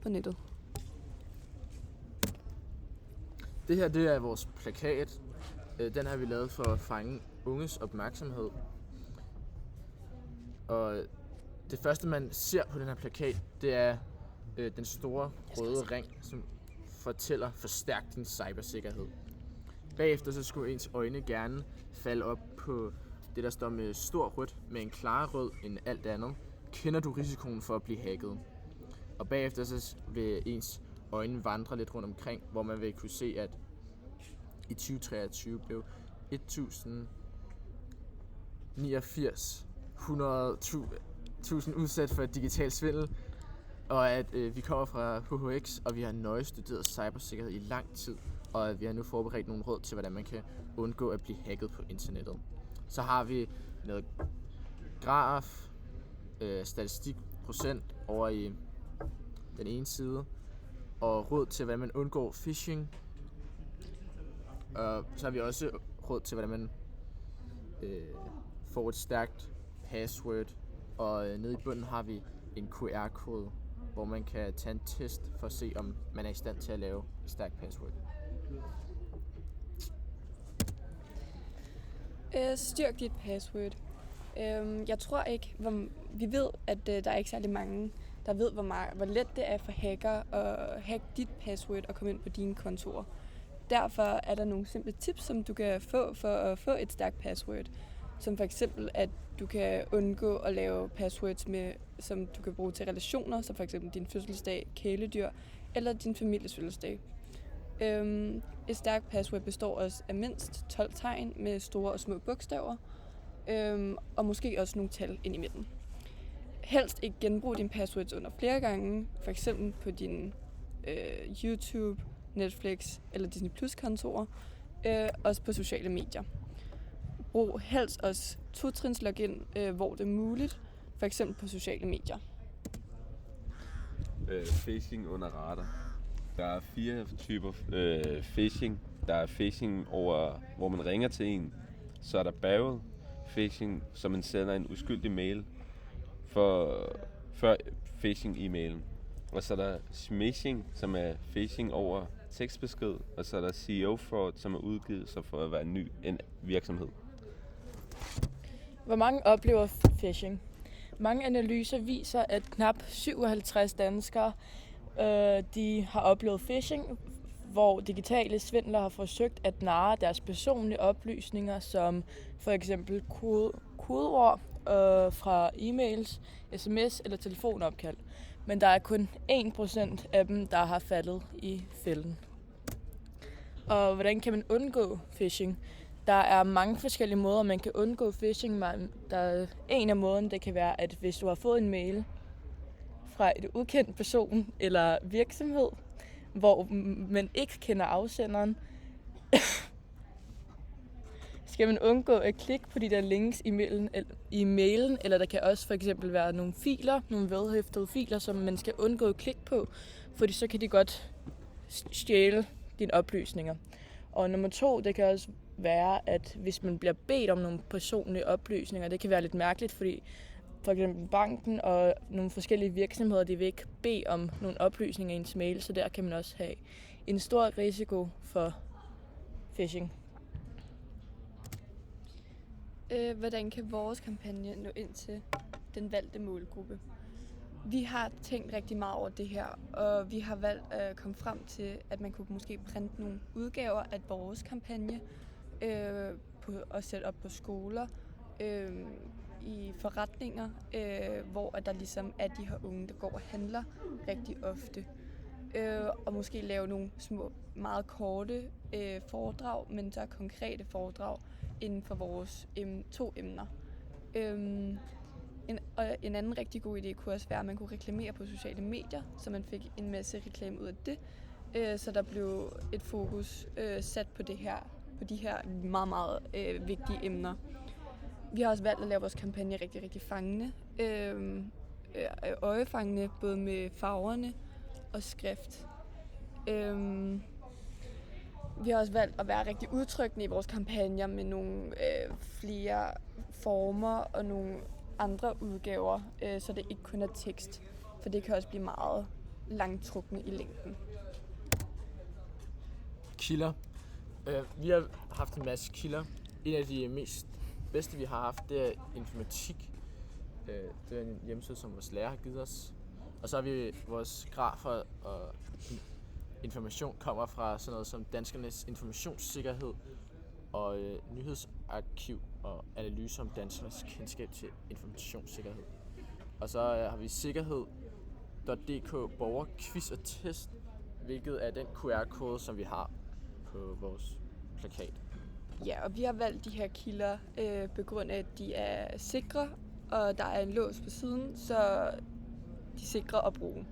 på nettet. Det her, det er vores plakat. Den har vi lavet for at fange unges opmærksomhed. Og det første, man ser på den her plakat, det er den store røde ring, som fortæller forstærk din cybersikkerhed. Bagefter så skulle ens øjne gerne falde op på det, der står med stor rødt med en klarere rød end alt andet. Kender du risikoen for at blive hacket? Og bagefter så vil ens øjne vandre lidt rundt omkring, hvor man vil kunne se, at i 2023 blev 1089 100.000 udsat for digital svindel, og at vi kommer fra HHX, og vi har nøje studeret cybersikkerhed i lang tid, og at vi har nu forberedt nogle råd til, hvordan man kan undgå at blive hacket på internettet. Så har vi noget graf, statistik, procent over i den ene side, og råd til, hvordan man undgår phishing. Og så har vi også råd til, hvordan man får et stærkt password. Og nede i bunden har vi en QR-kode, hvor man kan tage en test for at se, om man er i stand til at lave et stærkt password. Styrk dit password. Jeg tror ikke, vi ved, at der er ikke særlig mange, der ved, hvor let det er for hacker at hacke dit password og komme ind på dine kontorer. Derfor er der nogle simple tips, som du kan få for at få et stærkt password. Som for eksempel, at du kan undgå at lave passwords, som du kan bruge til relationer, som for eksempel din fødselsdag, kæledyr eller din families fødselsdag. Et stærkt password består også af mindst 12 tegn med store og små bogstaver, og måske også nogle tal ind i midten. Helst ikke genbrug dine passwords under flere gange, for eksempel på din YouTube, Netflix eller Disney Plus kontorer, også på sociale medier. Brug helst også 2-trins login, hvor det er muligt, for eksempel på sociale medier. Phishing under radar. Der er 4 typer phishing. Der er phishing over, hvor man ringer til en. Så er der barrel phishing, så man sender en uskyldig mail før phishing-e-mailen. Og så er der smishing, som er phishing over tekstbesked. Og så er der CEO fraud, som er udgivet sig for at være en virksomhed. Hvor mange oplever phishing? Mange analyser viser, at knap 57 danskere de har oplevet phishing, hvor digitale svindlere har forsøgt at narre deres personlige oplysninger, som for eksempel kodeord fra e-mails, sms eller telefonopkald. Men der er kun 1% af dem, der har faldet i fælden. Og hvordan kan man undgå phishing? Der er mange forskellige måder, man kan undgå phishing. En af måderne, det kan være, at hvis du har fået en mail fra et ukendt person eller virksomhed, hvor man ikke kender afsenderen, skal man undgå at klikke på de der links i mailen, eller der kan også for eksempel være nogle filer, nogle vedhæftede filer, som man skal undgå at klikke på, fordi så kan de godt stjæle dine oplysninger. Og nummer 2, det kan også være, at hvis man bliver bedt om nogle personlige oplysninger, det kan være lidt mærkeligt, fordi for eksempel banken og nogle forskellige virksomheder, de vil ikke bede om nogle oplysninger i ens mail, så der kan man også have en stor risiko for phishing. Hvordan kan vores kampagne nå ind til den valgte målgruppe? Vi har tænkt rigtig meget over det her, og vi har valgt at komme frem til, at man kunne måske printe nogle udgaver af vores kampagne og sætte op på skoler, i forretninger, hvor der ligesom er de her unge, der går og handler rigtig ofte. Og måske lave nogle små, meget korte foredrag, men så konkrete foredrag inden for vores 2 emner. En anden rigtig god idé kunne også være, at man kunne reklamere på sociale medier, så man fik en masse reklame ud af det. Så der blev et fokus sat på de her meget, meget vigtige emner. Vi har også valgt at lave vores kampagne rigtig, rigtig fangende. Øjefangende, både med farverne og skrift. Vi har også valgt at være rigtig udtrykkende i vores kampagner med nogle flere former og nogle andre udgaver, så det ikke kun er tekst. For det kan også blive meget langtrukne i længden. Kilder. Vi har haft en masse kilder. En af de bedste, vi har haft, det er informatik. Det er en hjemmeside, som vores lærer har givet os. Og så har vi vores grafer og information kommer fra sådan noget som Danskernes Informationssikkerhed og nyhedsarkiv og analyse om danskernes kendskab til informationssikkerhed. Og så har vi sikkerhed.dk borgerquiz og test, hvilket er den QR-kode, som vi har på vores plakat. Ja, og vi har valgt de her kilder på grund af, at de er sikre, og der er en lås på siden, så de er sikre at bruge.